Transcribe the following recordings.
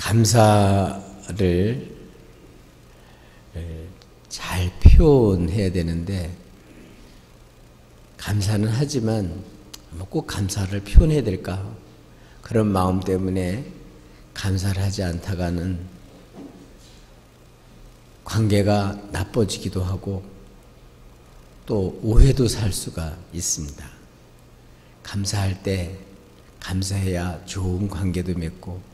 감사를 잘 표현해야 되는데, 감사는 하지만 꼭 감사를 표현해야 될까? 그런 마음 때문에 감사를 하지 않다가는 관계가 나빠지기도 하고 또 오해도 살 수가 있습니다. 감사할 때 감사해야 좋은 관계도 맺고,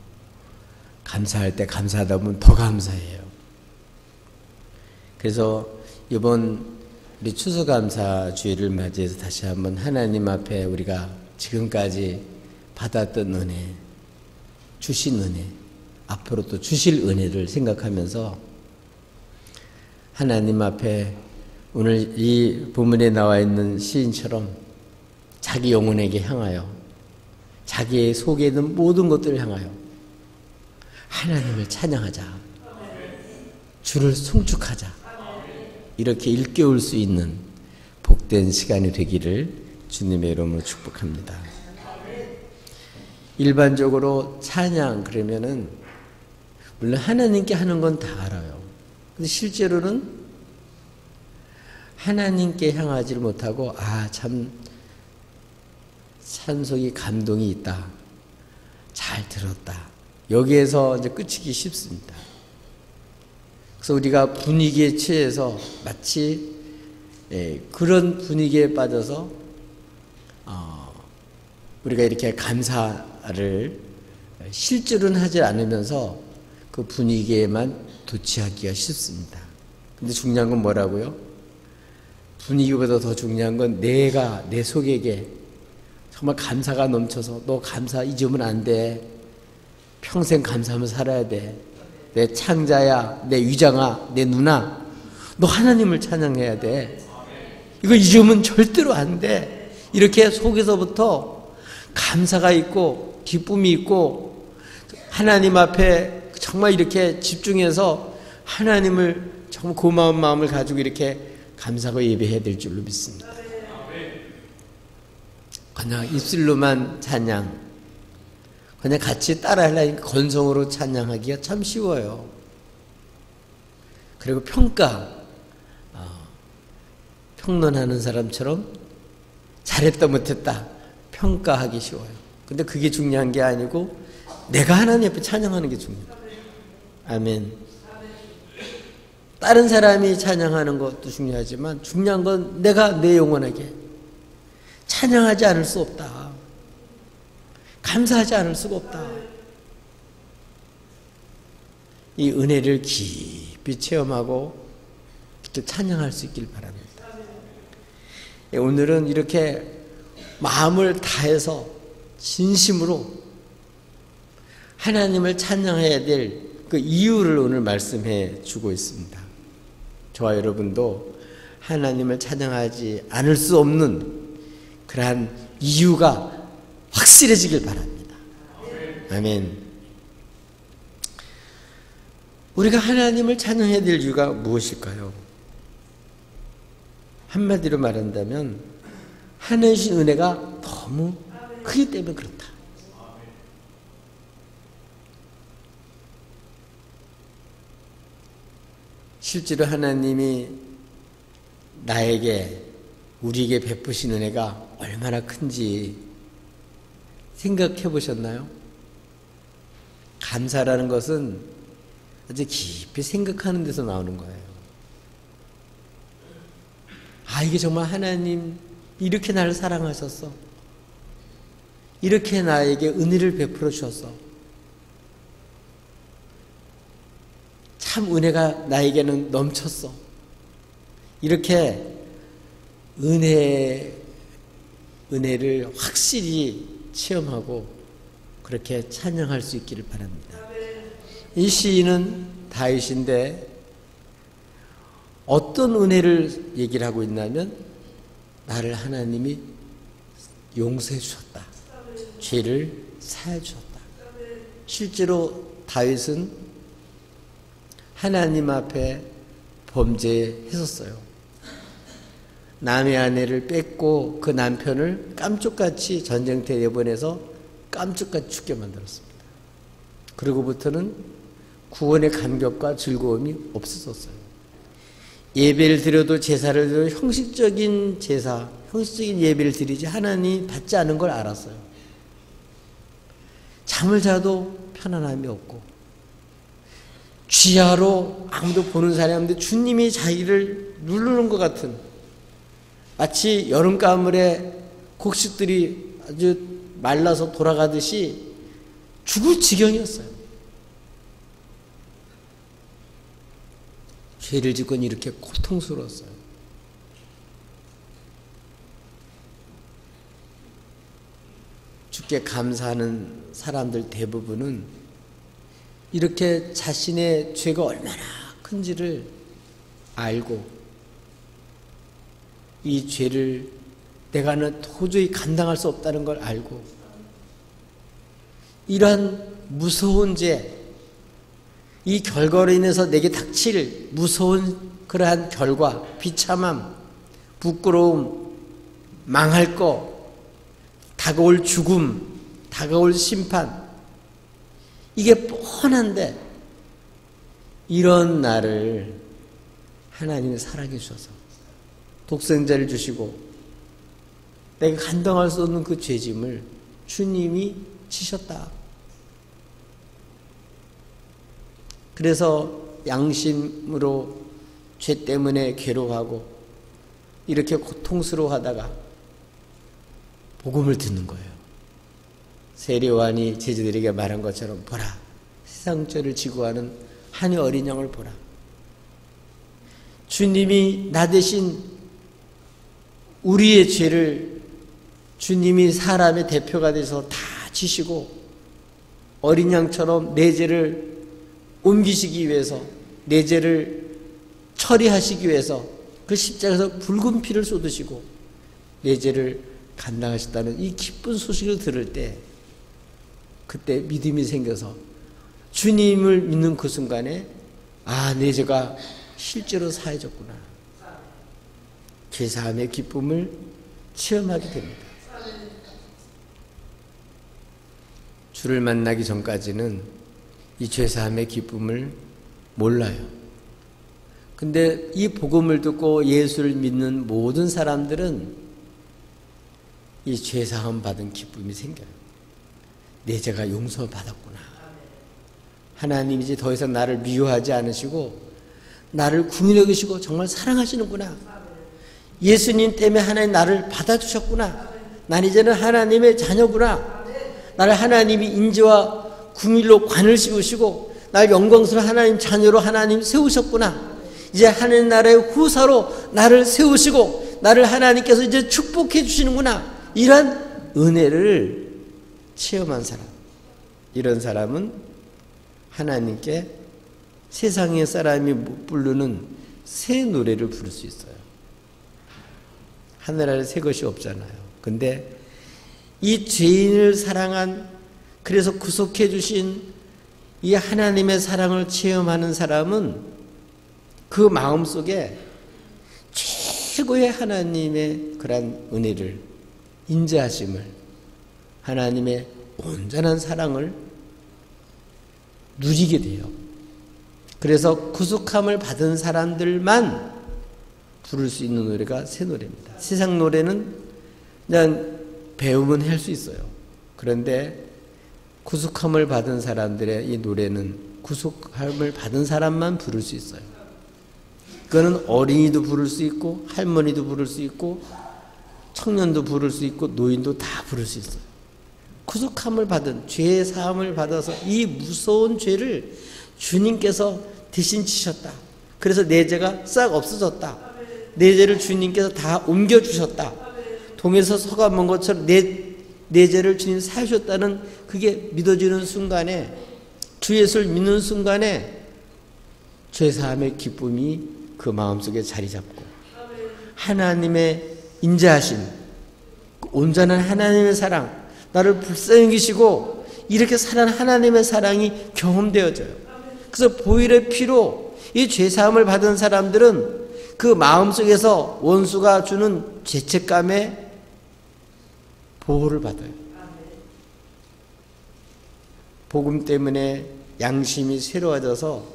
감사할 때 감사하다 보면 더 감사해요. 그래서 이번 우리 추수감사주일을 맞이해서 다시 한번 하나님 앞에 우리가 지금까지 받았던 은혜, 주신 은혜, 앞으로 또 주실 은혜를 생각하면서 하나님 앞에 오늘 이 본문에 나와 있는 시인처럼 자기 영혼에게 향하여, 자기의 속에 있는 모든 것들을 향하여 하나님을 찬양하자, 주를 송축하자, 이렇게 일깨울 수 있는 복된 시간이 되기를 주님의 이름으로 축복합니다. 일반적으로 찬양 그러면은 물론 하나님께 하는 건 다 알아요. 근데 실제로는 하나님께 향하지를 못하고, 참 찬송이 감동이 있다, 잘 들었다, 여기에서 이제 끝이기 쉽습니다. 그래서 우리가 분위기에 취해서 마치 그런 분위기에 빠져서 우리가 이렇게 감사를 실제로는 하지 않으면서 그 분위기에만 도취하기가 쉽습니다. 근데 중요한 건 뭐라고요? 분위기보다 더 중요한 건 내가 내 속에게 정말 감사가 넘쳐서, 너 감사 잊으면 안 돼, 평생 감사하면서 살아야 돼, 내 창자야, 내 위장아, 내 누나, 너 하나님을 찬양해야 돼, 이거 잊으면 절대로 안 돼. 이렇게 속에서부터 감사가 있고 기쁨이 있고 하나님 앞에 정말 이렇게 집중해서 하나님을 정말 고마운 마음을 가지고 이렇게 감사하고 예배해야 될 줄로 믿습니다. 그냥 입술로만 찬양, 그냥 같이 따라하려니까 건성으로 찬양하기가 참 쉬워요. 그리고 평론하는 사람처럼 잘했다 못했다 평가하기 쉬워요. 근데 그게 중요한 게 아니고 내가 하나님 앞에 찬양하는 게 중요해요. 아멘. 다른 사람이 찬양하는 것도 중요하지만 중요한 건 내가 내 영혼에게 찬양하지 않을 수 없다, 감사하지 않을 수가 없다. 이 은혜를 깊이 체험하고 찬양할 수 있길 바랍니다. 오늘은 이렇게 마음을 다해서 진심으로 하나님을 찬양해야 될 그 이유를 오늘 말씀해 주고 있습니다. 저와 여러분도 하나님을 찬양하지 않을 수 없는 그러한 이유가 확실해지길 바랍니다. 아멘. 우리가 하나님을 찬양해야 될 이유가 무엇일까요? 한마디로 말한다면 하나님의 은혜가 너무 크기 때문에 그렇다. 실제로 하나님이 나에게, 우리에게 베푸신 은혜가 얼마나 큰지 생각해 보셨나요? 감사라는 것은 아주 깊이 생각하는 데서 나오는 거예요. 이게 정말 하나님 이렇게 나를 사랑하셨어, 이렇게 나에게 은혜를 베풀어 주셨어, 참 은혜가 나에게는 넘쳤어, 이렇게 은혜를 확실히 체험하고 그렇게 찬양할 수 있기를 바랍니다. 이 시인은 다윗인데 어떤 은혜를 얘기를 하고 있냐면, 나를 하나님이 용서해 주셨다, 죄를 사해 주셨다. 실제로 다윗은 하나님 앞에 범죄했었어요. 남의 아내를 뺏고 그 남편을 깜짝같이 전쟁터에 내보내서 깜짝같이 죽게 만들었습니다. 그러고부터는 구원의 감격과 즐거움이 없어졌어요. 예배를 드려도 제사를 드려도 형식적인 제사, 형식적인 예배를 드리지 하나님이 받지 않은 걸 알았어요. 잠을 자도 편안함이 없고 쥐하로 아무도 보는 사람이 없는데 주님이 자기를 누르는 것 같은, 마치 여름가물에 곡식들이 아주 말라서 돌아가듯이 죽을 지경이었어요. 죄를 짓고는 이렇게 고통스러웠어요. 주께 감사하는 사람들 대부분은 이렇게 자신의 죄가 얼마나 큰지를 알고 이 죄를 내가 도저히 감당할 수 없다는 걸 알고 이러한 무서운 죄, 이 결과로 인해서 내게 닥칠 무서운 그러한 결과, 비참함, 부끄러움, 망할 거, 다가올 죽음, 다가올 심판, 이게 뻔한데 이런 나를 하나님이 사랑해 주셔서 독생자를 주시고 내가 감당할 수 없는 그 죄짐을 주님이 지셨다. 그래서 양심으로 죄 때문에 괴로워하고 이렇게 고통스러워하다가 복음을 듣는 거예요. 세례 요한이 제자들에게 말한 것처럼 보라, 세상 죄를 지고 가는 한 어린 양을 보라. 주님이 나 대신 우리의 죄를 주님이 사람의 대표가 돼서 다 지시고 어린 양처럼 내 죄를 옮기시기 위해서, 내 죄를 처리하시기 위해서 그 십자가에서 붉은 피를 쏟으시고 내 죄를 감당하셨다는 이 기쁜 소식을 들을 때 그때 믿음이 생겨서 주님을 믿는 그 순간에 아, 내 죄가 실제로 사해졌구나. 죄사함의 기쁨을 체험하게 됩니다. 주를 만나기 전까지는 이 죄사함의 기쁨을 몰라요. 근데 이 복음을 듣고 예수를 믿는 모든 사람들은 이 죄사함 받은 기쁨이 생겨요. 내 죄가 용서받았구나. 하나님이 이제 더 이상 나를 미워하지 않으시고 나를 긍휼히 여기시고 정말 사랑하시는구나. 예수님 때문에 하나님 나를 받아주셨구나. 난 이제는 하나님의 자녀구나. 나를 하나님이 인지와 긍휼로 관을 씌우시고 나를 영광스러운 하나님 자녀로 하나님 세우셨구나. 이제 하나님 나라의 후사로 나를 세우시고 나를 하나님께서 이제 축복해 주시는구나. 이런 은혜를 체험한 사람, 이런 사람은 하나님께 세상의 사람이 못 부르는 새 노래를 부를 수 있어요. 하늘 아래 새 것이 없잖아요. 근데 이 죄인을 사랑한, 그래서 구속해 주신 이 하나님의 사랑을 체험하는 사람은 그 마음속에 최고의 하나님의 그런 은혜를, 인자하심을, 하나님의 온전한 사랑을 누리게 돼요. 그래서 구속함을 받은 사람들만 부를 수 있는 노래가 새 노래입니다. 세상 노래는 그냥 배우면 할 수 있어요. 그런데 구속함을 받은 사람들의 이 노래는 구속함을 받은 사람만 부를 수 있어요. 그거는 어린이도 부를 수 있고 할머니도 부를 수 있고 청년도 부를 수 있고 노인도 다 부를 수 있어요. 구속함을 받은, 죄의 사함을 받아서 이 무서운 죄를 주님께서 대신 지셨다. 그래서 내 죄가 싹 없어졌다. 내 죄를 주님께서 다 옮겨주셨다. 동에서 서가 먼 것처럼 내 죄를 주님 사주셨다는 그게 믿어지는 순간에, 주 예수를 믿는 순간에 죄사함의 기쁨이 그 마음속에 자리 잡고 하나님의 인자하심, 온전한 하나님의 사랑, 나를 불쌍히 여기시고 이렇게 사랑하는 하나님의 사랑이 경험되어져요. 그래서 보혈의 피로 이 죄사함을 받은 사람들은 그 마음속에서 원수가 주는 죄책감에 보호를 받아요. 복음 때문에 양심이 새로워져서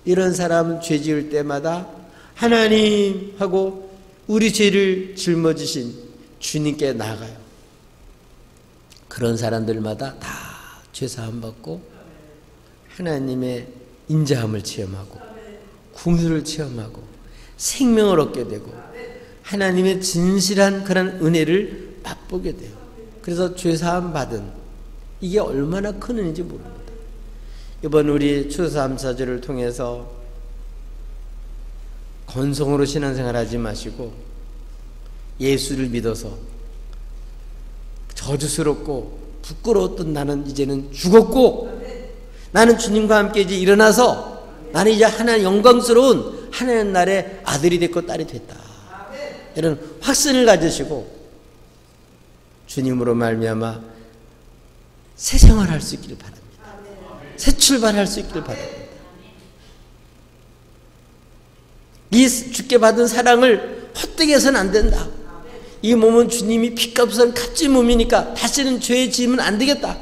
이런 사람은 죄 지을 때마다 하나님 하고 우리 죄를 짊어지신 주님께 나가요. 그런 사람들마다 다 죄사함 받고 하나님의 인자함을 체험하고 긍휼을 체험하고 생명을 얻게 되고 하나님의 진실한 그런 은혜를 맛보게 돼요. 그래서 죄사함 받은 이게 얼마나 큰 은혜인지 모릅니다. 이번 우리 추수감사절을 통해서 건성으로 신앙생활하지 마시고 예수를 믿어서 저주스럽고 부끄러웠던 나는 이제는 죽었고 나는 주님과 함께 이제 일어나서 나는 이제 하나님 영광스러운 하나님 나라의 아들이 됐고 딸이 됐다. 이런 확신을 가지시고 주님으로 말미암아 새 생활할 수 있기를 바랍니다. 새 출발할 수 있기를 바랍니다. 이 주께 받은 사랑을 헛되게 해서는 안 된다. 이 몸은 주님이 피값을 값진 몸이니까 다시는 죄에 지으면 안 되겠다.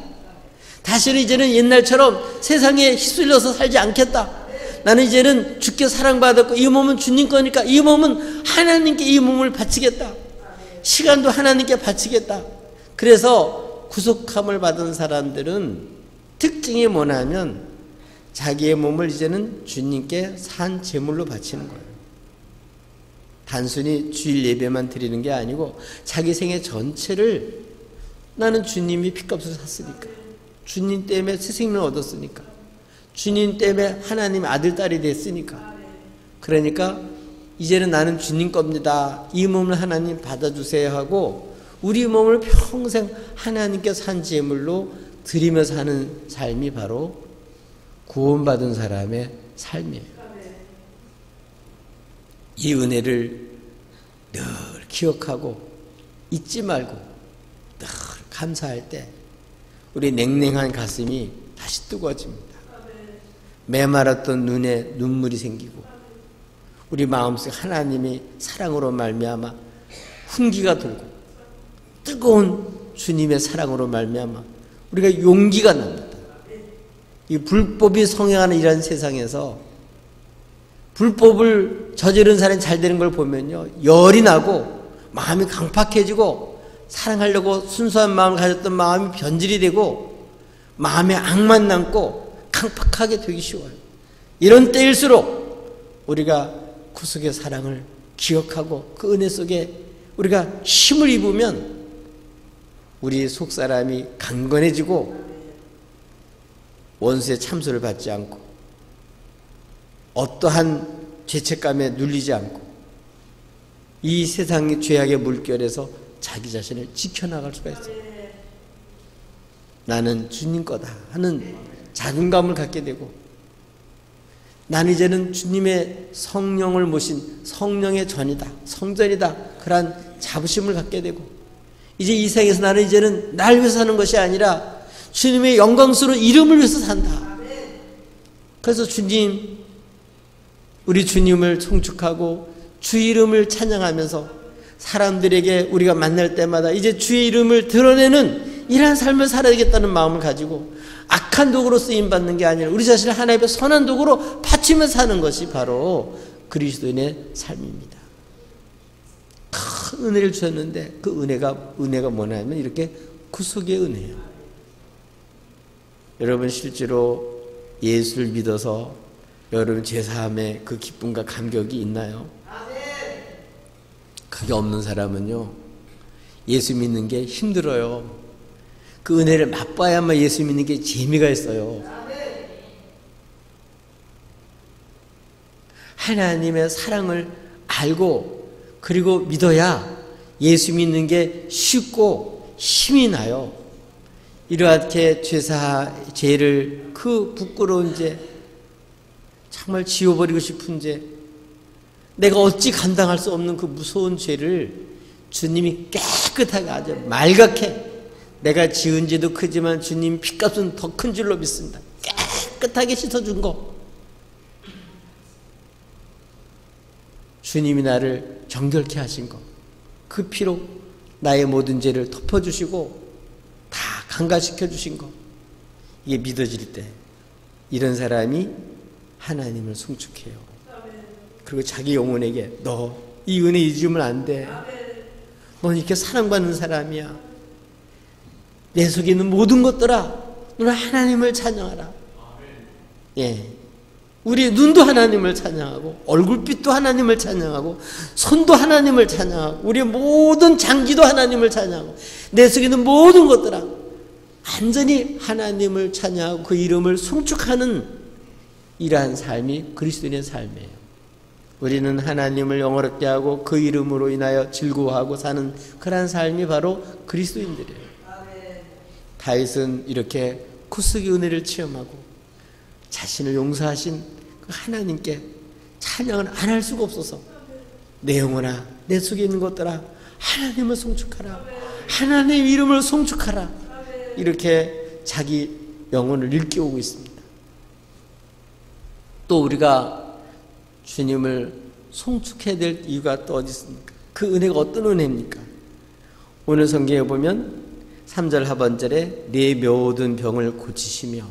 다시는 이제는 옛날처럼 세상에 휩쓸려서 살지 않겠다. 나는 이제는 주께 사랑받았고 이 몸은 주님 거니까 이 몸은 하나님께 이 몸을 바치겠다. 시간도 하나님께 바치겠다. 그래서 구속함을 받은 사람들은 특징이 뭐냐면 자기의 몸을 이제는 주님께 산 제물로 바치는 거예요. 단순히 주일 예배만 드리는 게 아니고 자기 생애 전체를 나는 주님이 핏값을 샀으니까 주님 때문에 새 생명을 얻었으니까 주님 때문에 하나님 아들 딸이 됐으니까 그러니까 이제는 나는 주님 겁니다. 이 몸을 하나님 받아주세요 하고 우리 몸을 평생 하나님께 산 제물로 드리며 사는 삶이 바로 구원받은 사람의 삶이에요. 이 은혜를 늘 기억하고 잊지 말고 늘 감사할 때 우리 냉랭한 가슴이 다시 뜨거워집니다. 메말랐던 눈에 눈물이 생기고 우리 마음속에 하나님의 사랑으로 말미암아 훈기가 돌고 뜨거운 주님의 사랑으로 말미암아 우리가 용기가 납니다. 이 불법이 성행하는 이런 세상에서 불법을 저지른 사람이 잘 되는 걸 보면요 열이 나고 마음이 강팍해지고 사랑하려고 순수한 마음을 가졌던 마음이 변질이 되고 마음에 악만 남고 강팍하게 되기 쉬워요. 이런 때일수록 우리가 구속의 사랑을 기억하고 그 은혜 속에 우리가 힘을 입으면 우리 속사람이 강건해지고 원수의 참소를 받지 않고 어떠한 죄책감에 눌리지 않고 이 세상의 죄악의 물결에서 자기 자신을 지켜나갈 수가 있어요. 나는 주님 거다 하는 자존감을 갖게 되고 나는 이제는 주님의 성령을 모신 성령의 전이다 성전이다 그러한 자부심을 갖게 되고 이제 이 세상에서 나는 이제는 날 위해서 사는 것이 아니라 주님의 영광스러운 이름을 위해서 산다. 그래서 주님 우리 주님을 송축하고 주 이름을 찬양하면서 사람들에게 우리가 만날 때마다 이제 주의 이름을 드러내는 이러한 삶을 살아야겠다는 마음을 가지고 악한 도구로 쓰임받는 게 아니라 우리 자신을 하나님 앞에 선한 도구로 바치며 사는 것이 바로 그리스도인의 삶입니다. 큰 은혜를 주셨는데 그 은혜가 뭐냐면 이렇게 구속의 은혜예요. 여러분 실제로 예수를 믿어서 여러분 제사함의 그 기쁨과 감격이 있나요? 그게 없는 사람은요 예수 믿는 게 힘들어요. 그 은혜를 맛봐야만 예수 믿는 게 재미가 있어요. 하나님의 사랑을 알고 그리고 믿어야 예수 믿는 게 쉽고 힘이 나요. 이렇게 죄를 그 부끄러운 죄 정말 지워버리고 싶은 죄 내가 어찌 감당할 수 없는 그 무서운 죄를 주님이 깨끗하게 아주 말갛게 내가 지은 죄도 크지만 주님 핏값은 더 큰 줄로 믿습니다. 깨끗하게 씻어준 거 주님이 나를 정결케 하신 거 그 피로 나의 모든 죄를 덮어주시고 다 강가시켜 주신 거 이게 믿어질 때 이런 사람이 하나님을 송축해요. 그리고 자기 영혼에게 너 이 은혜 잊으면 안 돼. 넌 이렇게 사랑받는 사람이야. 내 속에 있는 모든 것들아 너는 하나님을 찬양하라. 예, 우리의 눈도 하나님을 찬양하고 얼굴빛도 하나님을 찬양하고 손도 하나님을 찬양하고 우리의 모든 장기도 하나님을 찬양하고 내 속에 있는 모든 것들아 완전히 하나님을 찬양하고 그 이름을 송축하는 이러한 삶이 그리스도인의 삶이에요. 우리는 하나님을 영화롭게 하고 그 이름으로 인하여 즐거워하고 사는 그러한 삶이 바로 그리스도인들이에요. 다윗은 이렇게 구속의 은혜를 체험하고 자신을 용서하신 그 하나님께 찬양을 안 할 수가 없어서 내 영혼아 내 속에 있는 것들아 하나님을 송축하라. 하나님의 이름을 송축하라. 이렇게 자기 영혼을 일깨우고 있습니다. 또 우리가 주님을 송축해야 될 이유가 또 어디 있습니까? 그 은혜가 어떤 은혜입니까? 오늘 성경에 보면 3절 하반절에 내 모든 병을 고치시며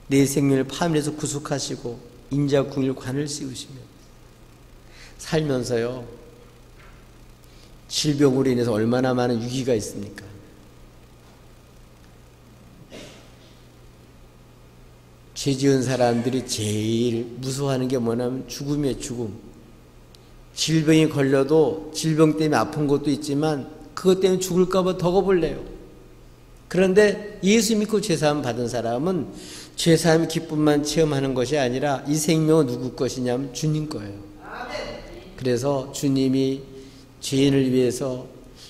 내 생명을 파멸해서 구속하시고 인자 궁일 관을 씌우시며 살면서요 질병으로 인해서 얼마나 많은 위기가 있습니까? 죄 지은 사람들이 제일 무서워하는 게 뭐냐면 죽음이에요. 죽음. 질병이 걸려도 질병 때문에 아픈 것도 있지만 그것 때문에 죽을까 봐 더 겁을 내요. 그런데 예수 믿고 죄사함 받은 사람은 죄사함의 기쁨만 체험하는 것이 아니라 이 생명은 누구 것이냐면 주님 거예요. 그래서 주님이 죄인을 위해서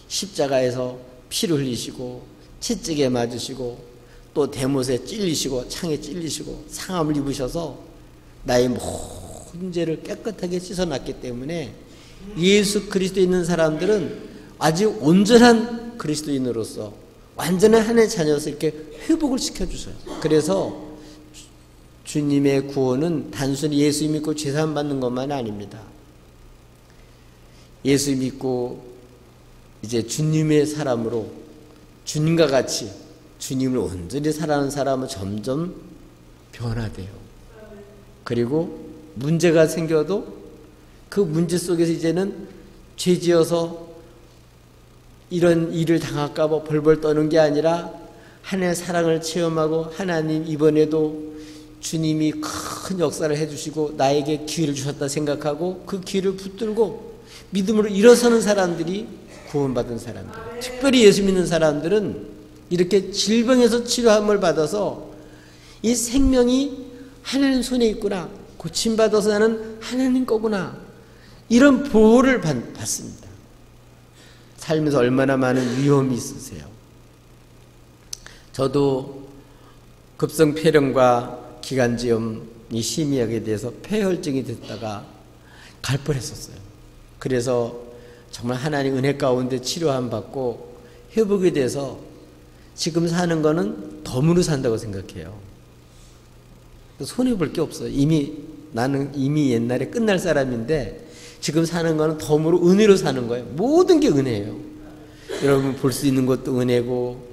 십자가에서 피를 흘리시고 채찍에 맞으시고 또 대못에 찔리시고 창에 찔리시고 상함을 입으셔서 나의 모든 죄를 깨끗하게 씻어놨기 때문에 예수 그리스도에 있는 사람들은 아주 온전한 그리스도인으로서 완전한 하나님의 자녀로서 이렇게 회복을 시켜주셔요. 그래서 주님의 구원은 단순히 예수 믿고 죄사함 받는 것만 아닙니다. 예수 믿고 이제 주님의 사람으로 주님과 같이 주님을 온전히 살아가는 사람은 점점 변화돼요. 그리고 문제가 생겨도 그 문제 속에서 이제는 죄지어서 이런 일을 당할까 봐 벌벌 떠는 게 아니라 하나님의 사랑을 체험하고 하나님 이번에도 주님이 큰 역사를 해주시고 나에게 기회를 주셨다 생각하고 그 기회를 붙들고 믿음으로 일어서는 사람들이 구원받은 사람들. 특별히 예수 믿는 사람들은 이렇게 질병에서 치료함을 받아서 이 생명이 하나님 손에 있구나. 고침받아서 나는 하나님 거구나. 이런 보호를 받습니다. 살면서 얼마나 많은 위험이 있으세요. 저도 급성폐렴과 기관지염이 심하게 돼서 폐혈증이 됐다가 갈 뻔했었어요. 그래서 정말 하나님 은혜 가운데 치료함 받고 회복이 돼서 지금 사는 거는 덤으로 산다고 생각해요. 손해볼 게 없어요. 나는 이미 옛날에 끝날 사람인데 지금 사는 거는 덤으로 은혜로 사는 거예요. 모든 게 은혜예요. 여러분 볼 수 있는 것도 은혜고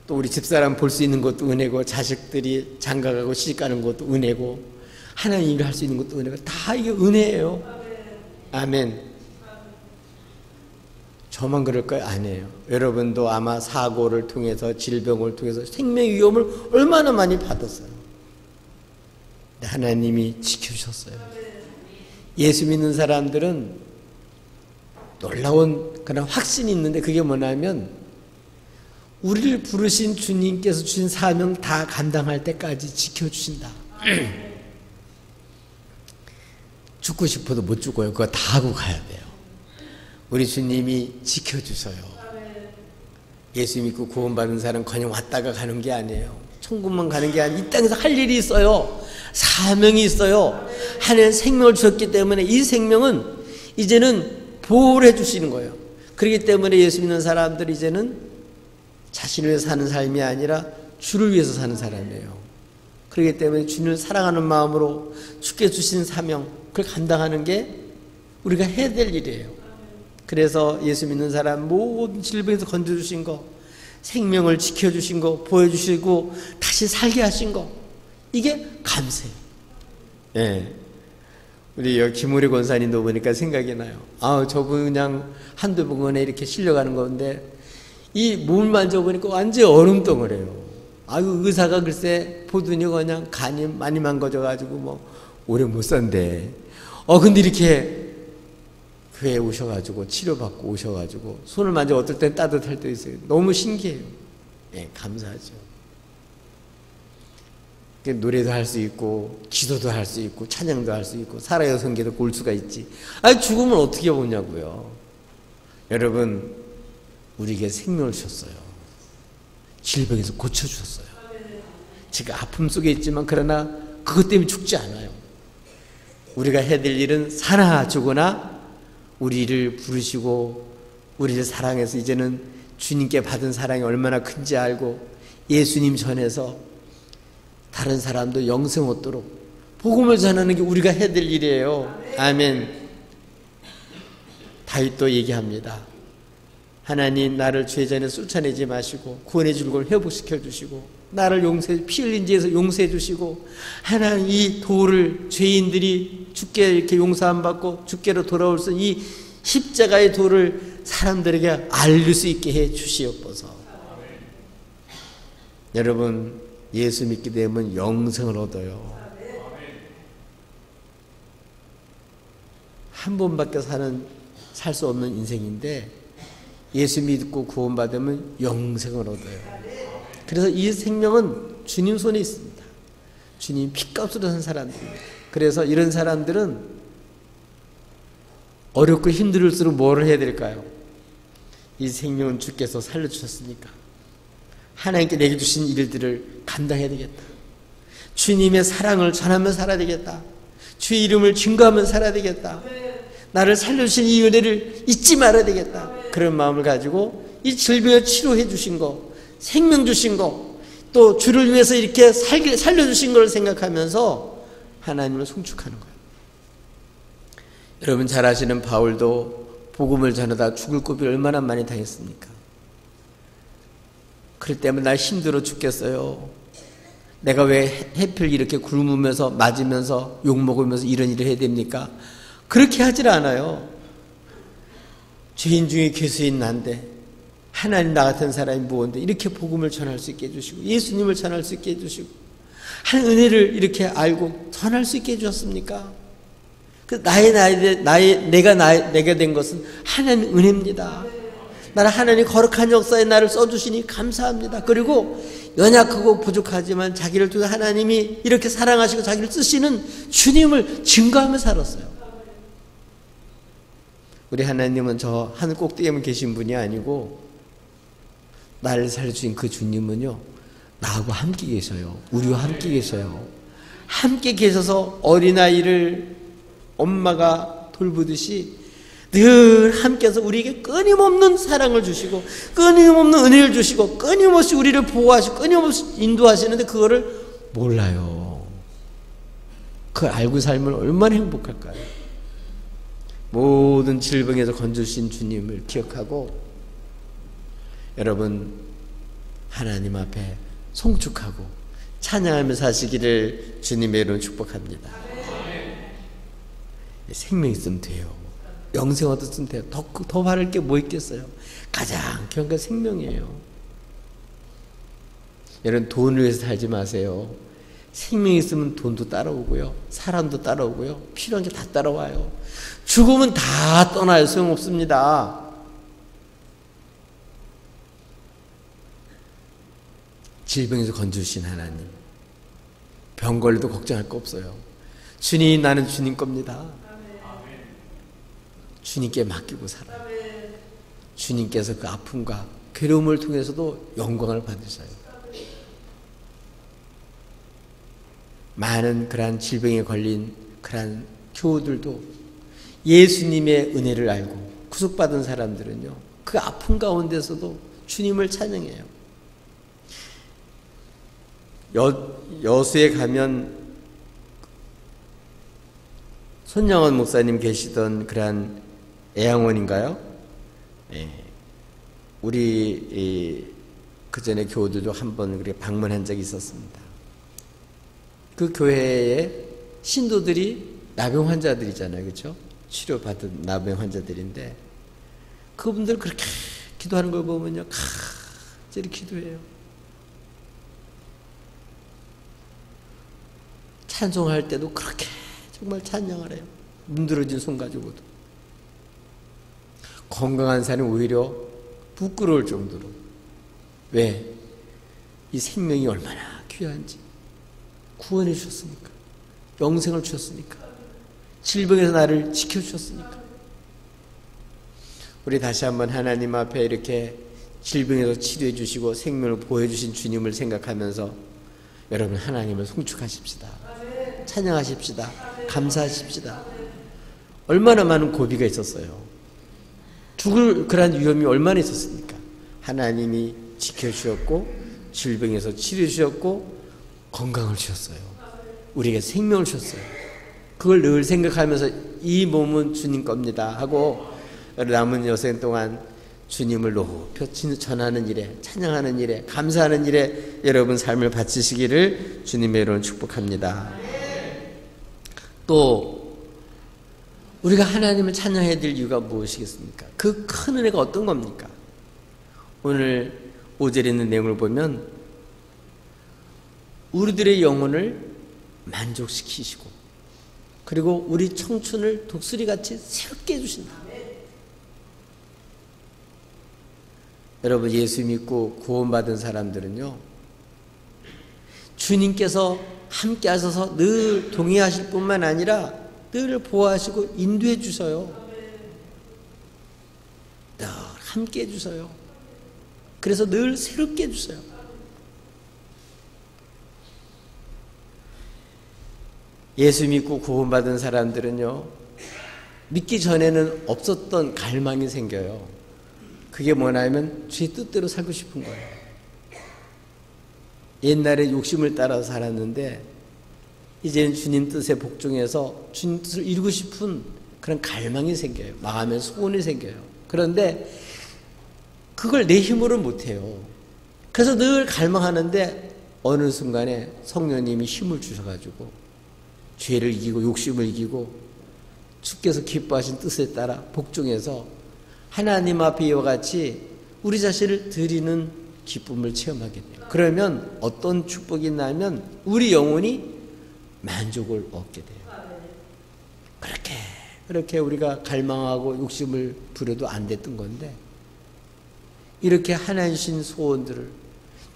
또 우리 집사람 볼 수 있는 것도 은혜고 자식들이 장가가고 시집가는 것도 은혜고 하나님 일을 할 수 있는 것도 은혜고 다 이게 은혜예요. 아멘. 저만 그럴까요? 아니에요. 여러분도 아마 사고를 통해서 질병을 통해서 생명 위험을 얼마나 많이 받았어요. 하나님이 지켜주셨어요. 예수 믿는 사람들은 놀라운 그런 확신이 있는데 그게 뭐냐면 우리를 부르신 주님께서 주신 사명 다 감당할 때까지 지켜주신다. 죽고 싶어도 못 죽어요. 그거 다 하고 가야 돼요. 우리 주님이 지켜주셔요. 예수 믿고 구원받은 사람 그냥 왔다가 가는 게 아니에요. 천국만 가는 게 아니에요. 이 땅에서 할 일이 있어요. 사명이 있어요. 하나님 생명을 주셨기 때문에 이 생명은 이제는 보호를 해주시는 거예요. 그렇기 때문에 예수 믿는 사람들이 이제는 자신을 위해서 사는 삶이 아니라 주를 위해서 사는 사람이에요. 그렇기 때문에 주님을 사랑하는 마음으로 주께 주신 사명 그걸 감당하는 게 우리가 해야 될 일이에요. 그래서 예수 믿는 사람 모든 질병에서 건져주신 거 생명을 지켜주신 거, 보여주시고 다시 살게 하신 거, 이게 감사해요. 예. 우리 여기 김우리 권사님도 보니까 생각이 나요. 저분 그냥 한두 번에 이렇게 실려가는 건데 이 몸을 만져보니까 완전히 얼음덩어리예요. 의사가 글쎄 보더니 그냥 간이 많이 망가져가지고 뭐 오래 못 산대. 근데 이렇게 교회에 오셔가지고 치료받고 오셔가지고 손을 만져 어떨 땐 따뜻할 때 있어요. 너무 신기해요. 예, 감사하죠. 노래도 할 수 있고 기도도 할 수 있고 찬양도 할 수 있고 살아요 성계도 올 수가 있지. 죽으면 어떻게 오냐고요. 여러분, 우리에게 생명을 주셨어요. 질병에서 고쳐주셨어요. 지금 아픔 속에 있지만 그러나 그것 때문에 죽지 않아요. 우리가 해야 될 일은 사나 죽으나 우리를 부르시고 우리를 사랑해서 이제는 주님께 받은 사랑이 얼마나 큰지 알고 예수님 전해서 다른 사람도 영생 얻도록 복음을 전하는 게 우리가 해야 될 일이에요. 아멘. 다윗도 얘기합니다. 하나님, 나를 죄전에 쫓아내지 마시고 구원해 줄 걸 회복시켜 주시고 나를 피 흘린 죄에서 용서해 주시고 하나님, 이 도를 죄인들이 주께 이렇게 용서 안 받고 주께로 돌아올 수 있는 이 십자가의 도를 사람들에게 알릴 수 있게 해 주시옵소서. 여러분, 예수 믿게 되면 영생을 얻어요. 한 번밖에 살 수 없는 인생인데 예수 믿고 구원받으면 영생을 얻어요. 그래서 이 생명은 주님 손에 있습니다. 주님 핏값으로 산 사람들입니다. 그래서 이런 사람들은 어렵고 힘들을수록 뭐를 해야 될까요? 이 생명은 주께서 살려주셨으니까 하나님께 내게 주신 일들을 감당해야 되겠다. 주님의 사랑을 전하며 살아야 되겠다. 주의 이름을 증거하며 살아야 되겠다. 나를 살려주신 이 은혜를 잊지 말아야 되겠다. 그런 마음을 가지고 이 질병을 치료해 주신 거, 생명 주신 거, 또 주를 위해서 이렇게 살려주신 걸 생각하면서 하나님을 송축하는 거예요. 여러분 잘 아시는 바울도 복음을 전하다 죽을 고비를 얼마나 많이 당했습니까? 그럴 때면 나 힘들어 죽겠어요. 내가 왜 해필 이렇게 굶으면서 맞으면서 욕먹으면서 이런 일을 해야 됩니까? 그렇게 하질 않아요. 죄인 중에 괴수인 난데 하나님 나 같은 사람이 무언데 이렇게 복음을 전할 수 있게 해주시고 예수님을 전할 수 있게 해주시고 한 은혜를 이렇게 알고 전할 수 있게 해주셨습니까? 내가 된 것은 하나님 은혜입니다. 나는 하나님 거룩한 역사에 나를 써주시니 감사합니다. 그리고 연약하고 부족하지만 자기를 통해 하나님이 이렇게 사랑하시고 자기를 쓰시는 주님을 증거하며 살았어요. 우리 하나님은 저 하늘 꼭대기에 계신 분이 아니고 나를 살려주신 그 주님은요, 나하고 함께 계셔요. 우리와 함께 계셔요. 함께 계셔서 어린아이를 엄마가 돌보듯이 늘 함께해서 우리에게 끊임없는 사랑을 주시고 끊임없는 은혜를 주시고 끊임없이 우리를 보호하시고 끊임없이 인도하시는데 그거를 몰라요. 그걸 알고 살면 얼마나 행복할까요? 모든 질병에서 건져주신 주님을 기억하고 여러분 하나님 앞에 송축하고 찬양하며 사시기를 주님의 이름으로 축복합니다. 생명 있으면 돼요. 영생 얻었으면 돼요. 더 바랄 게 뭐 있겠어요? 가장 귀한 건 생명이에요. 여러분 돈을 위해서 살지 마세요. 생명이 있으면 돈도 따라오고요. 사람도 따라오고요. 필요한 게 다 따라와요. 죽으면 다 떠나요. 소용없습니다. 질병에서 건져주신 하나님, 병 걸려도 걱정할 거 없어요. 주님, 나는 주님 겁니다. 주님께 맡기고 살아요. 주님께서 그 아픔과 괴로움을 통해서도 영광을 받으셔요. 많은 그러한 질병에 걸린 그러한 교우들도 예수님의 은혜를 알고 구속받은 사람들은요, 그 아픔 가운데서도 주님을 찬양해요. 여수에 가면 손영원 목사님 계시던 그러한 애양원인가요? 예. 우리 그 전에 교우들도 한 번 그렇게 방문한 적이 있었습니다. 그 교회에 신도들이 나병 환자들이잖아요. 그렇죠? 치료받은 나병 환자들인데 그분들 그렇게 기도하는 걸 보면요. 간절히 기도해요. 찬송할 때도 그렇게 정말 찬양을 해요. 문드러진 손 가지고도. 건강한 사람이 오히려 부끄러울 정도로. 왜? 이 생명이 얼마나 귀한지. 구원해 주셨으니까. 영생을 주셨으니까. 질병에서 나를 지켜주셨으니까. 우리 다시 한번 하나님 앞에 이렇게 질병에서 치료해 주시고 생명을 보호해 주신 주님을 생각하면서 여러분 하나님을 송축하십시다. 찬양하십시다. 감사하십시다. 얼마나 많은 고비가 있었어요. 죽을 그런 위험이 얼마나 있었습니까? 하나님이 지켜주셨고 질병에서 치료해 주셨고 건강을 주셨어요. 우리에게 생명을 주셨어요. 그걸 늘 생각하면서 이 몸은 주님 겁니다 하고 남은 여생 동안 주님을 높여 전하는 일에, 찬양하는 일에, 감사하는 일에 여러분 삶을 바치시기를 주님의 이름으로 축복합니다. 또 우리가 하나님을 찬양해야 될 이유가 무엇이겠습니까? 그 큰 은혜가 어떤 겁니까? 오늘 5절에 있는 내용을 보면 우리들의 영혼을 만족시키시고 그리고 우리 청춘을 독수리같이 새롭게 해주신다. 여러분 예수 믿고 구원받은 사람들은요 주님께서 함께 하셔서 늘 동행하실 뿐만 아니라 늘 보호하시고 인도해 주셔요. 늘 함께 해주셔요. 그래서 늘 새롭게 해주셔요. 예수 믿고 구원받은 사람들은요 믿기 전에는 없었던 갈망이 생겨요. 그게 뭐냐면 주의 뜻대로 살고 싶은 거예요. 옛날에 욕심을 따라서 살았는데 이제는 주님 뜻에 복종해서 주님 뜻을 이루고 싶은 그런 갈망이 생겨요. 마음에 소원이 생겨요. 그런데 그걸 내 힘으로는 못해요. 그래서 늘 갈망하는데 어느 순간에 성령님이 힘을 주셔가지고 죄를 이기고 욕심을 이기고 주께서 기뻐하신 뜻에 따라 복종해서 하나님 앞에 이와 같이 우리 자신을 드리는 기쁨을 체험하게 돼요. 그러면 어떤 축복이 있냐면 우리 영혼이 만족을 얻게 돼요. 그렇게 우리가 갈망하고 욕심을 부려도 안 됐던 건데 이렇게 하나님 주신 소원들을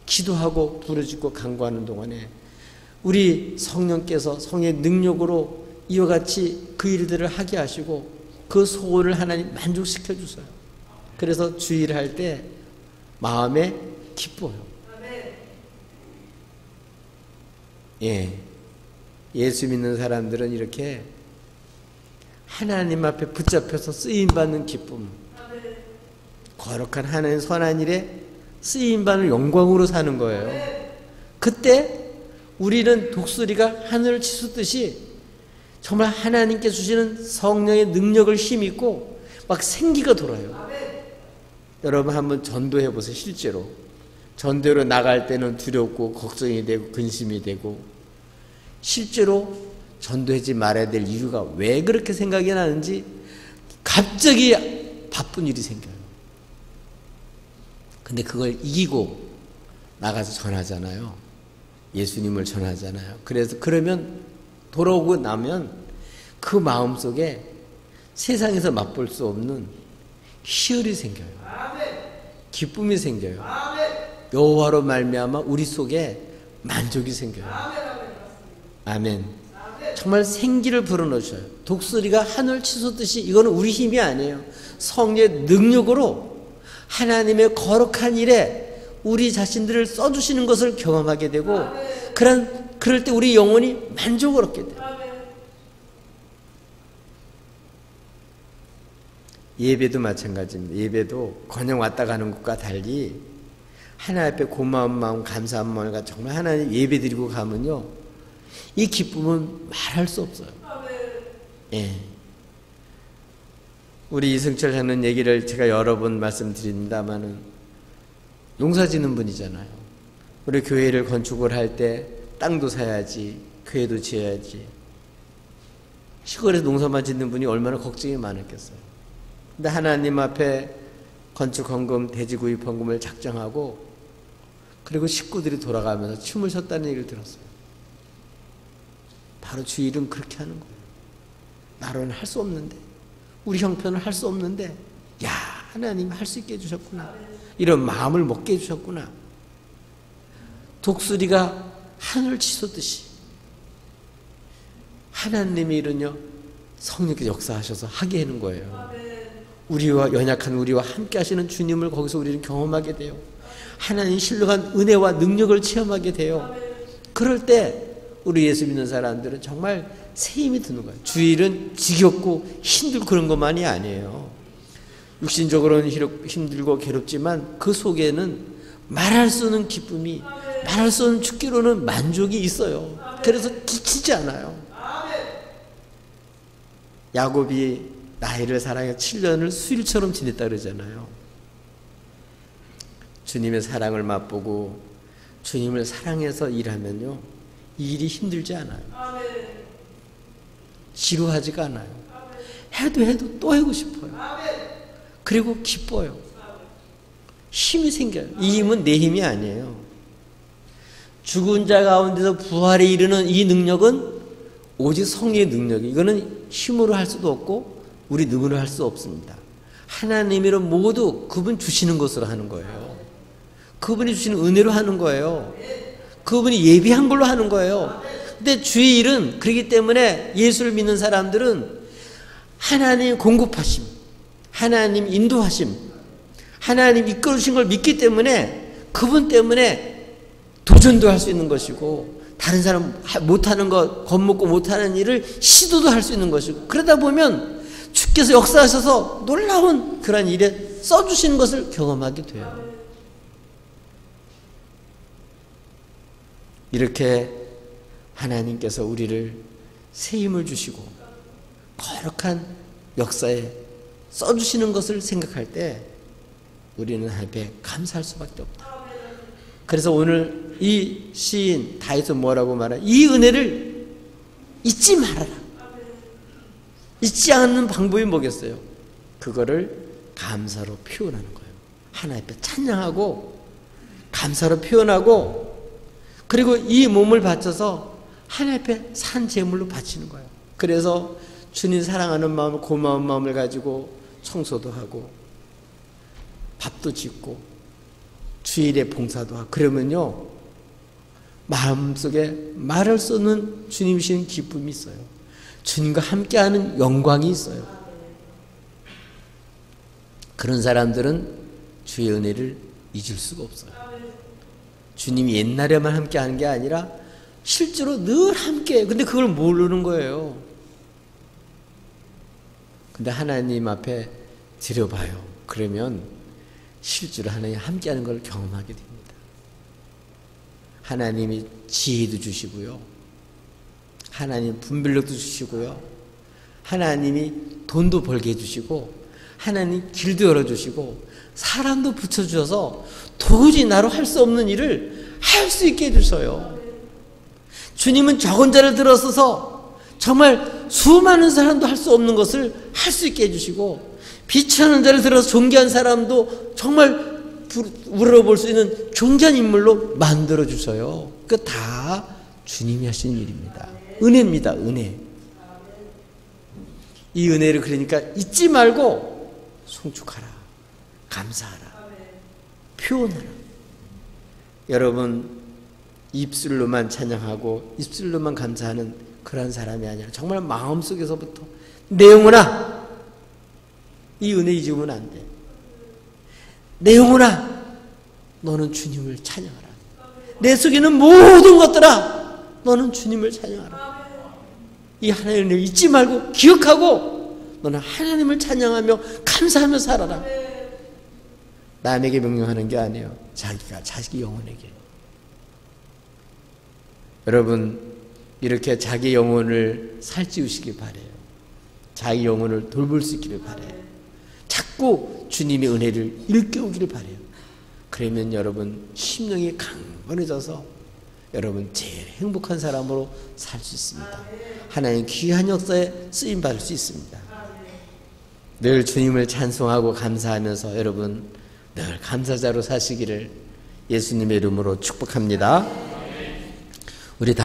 기도하고 부르짖고 간구하는 동안에 우리 성령께서 성령의 능력으로 이와 같이 그 일들을 하게 하시고 그 소원을 하나님 만족시켜 주세요. 그래서 주의를 할 때 마음에 기뻐요. 예수 믿는 사람들은 이렇게 하나님 앞에 붙잡혀서 쓰임받는 기쁨, 거룩한 하나님 선한 일에 쓰임받는 영광으로 사는 거예요. 그때 우리는 독수리가 하늘을 치솟듯이 정말 하나님께 주시는 성령의 능력을 힘입고 막 생기가 돌아요. 여러분 한번 전도해 보세요. 실제로 전도로 나갈 때는 두렵고 걱정이 되고 근심이 되고 실제로 전도하지 말아야 될 이유가 왜 그렇게 생각이 나는지 갑자기 바쁜 일이 생겨요. 근데 그걸 이기고 나가서 전하잖아요. 예수님을 전하잖아요. 그래서 그러면 돌아오고 나면 그 마음속에 세상에서 맛볼 수 없는 희열이 생겨요. 기쁨이 생겨요. 여호와로 말미암아 우리 속에 만족이 생겨요. 아멘. 정말 생기를 불어넣으셔요. 독수리가 하늘 치솟듯이 이거는 우리 힘이 아니에요. 성령의 능력으로 하나님의 거룩한 일에 우리 자신들을 써주시는 것을 경험하게 되고 그럴 때 우리 영혼이 만족을 얻게 돼요. 예배도 마찬가지입니다. 예배도 그냥 왔다 가는 것과 달리 하나님 앞에 고마운 마음 감사한 마음과 정말 하나님 예배 드리고 가면요 이 기쁨은 말할 수 없어요. 우리 이승철 하는 얘기를 제가 여러 번 말씀드립니다마는 농사 짓는 분이잖아요. 우리 교회를 건축을 할 때 땅도 사야지, 교회도 지어야지. 시골에서 농사만 짓는 분이 얼마나 걱정이 많았겠어요. 근데 하나님 앞에 건축 헌금, 돼지 구입 헌금을 작정하고 그리고 식구들이 돌아가면서 춤을 췄다는 얘기를 들었어요. 바로 주일은 그렇게 하는 거예요. 나로는 할 수 없는데, 우리 형편은 할 수 없는데, 야, 하나님이 할 수 있게 해주셨구나. 이런 마음을 먹게 해주셨구나. 독수리가 하늘을 치솟듯이 하나님이 이런요 성령께서 역사하셔서 하게 하는 거예요. 우리와 연약한 우리와 함께 하시는 주님을 거기서 우리는 경험하게 돼요. 하나님 신령한 은혜와 능력을 체험하게 돼요. 그럴 때 우리 예수 믿는 사람들은 정말 새 힘이 드는 거예요. 주일은 지겹고 힘들고 그런 것만이 아니에요. 육신적으로는 힘들고 괴롭지만 그 속에는 말할 수 없는 기쁨이, 말할 수 없는 죽기로는 만족이 있어요. 그래서 지치지 않아요. 야곱이 나이를 사랑해 7년을 수일처럼 지냈다 그러잖아요. 주님의 사랑을 맛보고 주님을 사랑해서 일하면요, 이 일이 힘들지 않아요. 지루하지가 않아요. 해도 또 하고 싶어요. 그리고 기뻐요. 힘이 생겨요. 이 힘은 내 힘이 아니에요. 죽은 자 가운데서 부활에 이르는 이 능력은 오직 성령의 능력이, 이거는 힘으로 할 수도 없고 우리 능으로 할 수 없습니다. 하나님으로 모두 그분 주시는 것으로 하는 거예요. 그분이 주시는 은혜로 하는 거예요. 그분이 예비한 걸로 하는 거예요. 근데 주의 일은, 그렇기 때문에 예수를 믿는 사람들은 하나님 공급하심, 하나님 인도하심, 하나님 이끌으신 걸 믿기 때문에 그분 때문에 도전도 할 수 있는 것이고, 다른 사람 못하는 것, 겁먹고 못하는 일을 시도도 할 수 있는 것이고, 그러다 보면 주께서 역사하셔서 놀라운 그런 일에 써주시는 것을 경험하게 돼요. 이렇게 하나님께서 우리를 새 힘을 주시고 거룩한 역사에 써주시는 것을 생각할 때 우리는 하나님께 감사할 수밖에 없다. 그래서 오늘 이 시인 다윗은 뭐라고 말해? 이 은혜를 잊지 말아라. 잊지 않는 방법이 뭐겠어요? 그거를 감사로 표현하는 거예요. 하나님 앞에 찬양하고 감사로 표현하고, 그리고 이 몸을 바쳐서 하나님 앞에 산 제물로 바치는 거예요. 그래서 주님 사랑하는 마음, 고마운 마음을 가지고 청소도 하고 밥도 짓고 주일에 봉사도 하고, 그러면요 마음속에 말할 수 없는 주님이신 기쁨이 있어요. 주님과 함께하는 영광이 있어요. 그런 사람들은 주의 은혜를 잊을 수가 없어요. 주님이 옛날에만 함께하는 게 아니라 실제로 늘 함께해요. 근데 그걸 모르는 거예요. 근데 하나님 앞에 드려봐요. 그러면 실제로 하나님 함께하는 걸 경험하게 됩니다. 하나님이 지혜도 주시고요, 하나님 분별력도 주시고요, 하나님이 돈도 벌게 해주시고, 하나님 길도 열어주시고, 사람도 붙여주셔서 도저히 나로 할 수 없는 일을 할 수 있게 해주셔요. 주님은 적은 자를 들어서서 정말 수많은 사람도 할 수 없는 것을 할 수 있게 해주시고, 비천한 자를 들어서 존귀한 사람도 정말 우러러볼 수 있는 존귀한 인물로 만들어주셔요. 그 다 주님이 하신 일입니다. 은혜입니다. 은혜. 이 은혜를 그러니까 잊지 말고 송축하라, 감사하라, 표현하라. 여러분 입술로만 찬양하고 입술로만 감사하는 그런 사람이 아니라 정말 마음속에서부터 내 영혼아, 이 은혜 잊으면 안 돼. 내 영혼아, 너는 주님을 찬양하라. 내 속에는 모든 것들아, 너는 주님을 찬양하라. 이 하나님의 은혜를 잊지 말고 기억하고 너는 하나님을 찬양하며 감사하며 살아라. 남에게 명령하는 게 아니에요. 자기가 자기 영혼에게. 여러분 이렇게 자기 영혼을 살찌우시길 바래요. 자기 영혼을 돌볼 수 있기를 바래요. 자꾸 주님의 은혜를 일깨우기를 바래요. 그러면 여러분 심령이 강건해져서 여러분 제일 행복한 사람으로 살 수 있습니다. 하나님 귀한 역사에 쓰임받을 수 있습니다. 늘 주님을 찬송하고 감사하면서 여러분 늘 감사자로 사시기를 예수님의 이름으로 축복합니다.